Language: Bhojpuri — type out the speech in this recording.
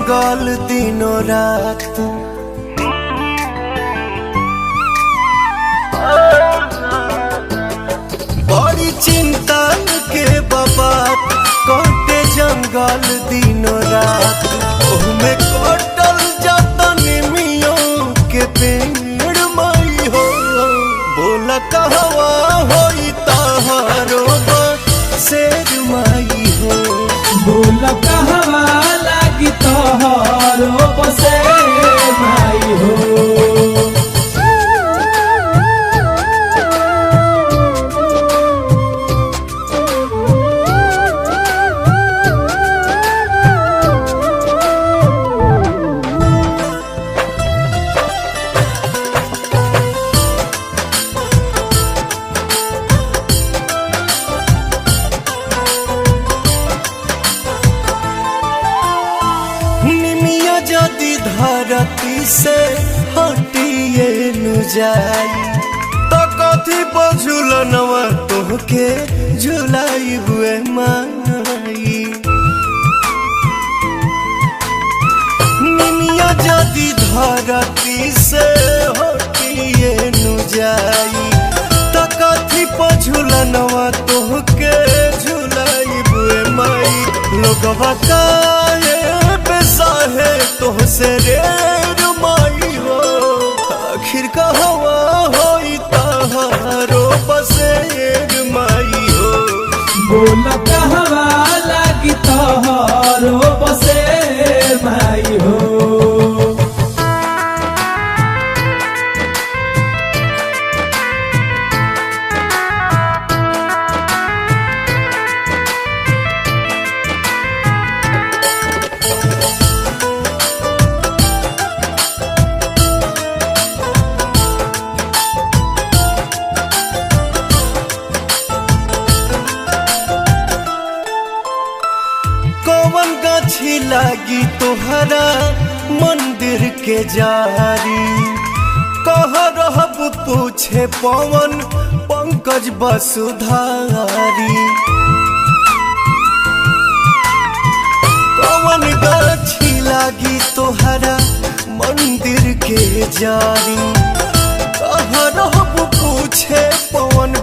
जंगल दिनों रात। बड़ी चिंता के बाबा कटे जंगल दिनों रात। ओहमे कटल जाता निमियों के पेड़ माई हो। बोला कहवा होई तहारो शेर माई हो। बोला कहवा लागी तोहरो शेर माई हो। यदि धरती से हटिए नु जाई तो कथी बझुलनवा तोहके झुलाई हुए माई। निमिया यदि धरती से हटिए नु जाई तो कथी बझुलनवा तोहके झुलाई हुए माई। लोगवा काहे बेसाहे तोहसे रे माई हो। आखिर कहवा होई तहारो बसेर माई हो। बोला कहवा लागी तोहरो बसेर माई हो। कौन गाछी लागी तोहरा मंदिर के जारी। कह रहब पूछे पवन पंकज वसुधारी। कौन गाछी लागी तोहरा मंदिर के जारी। कह रहब पूछे पवन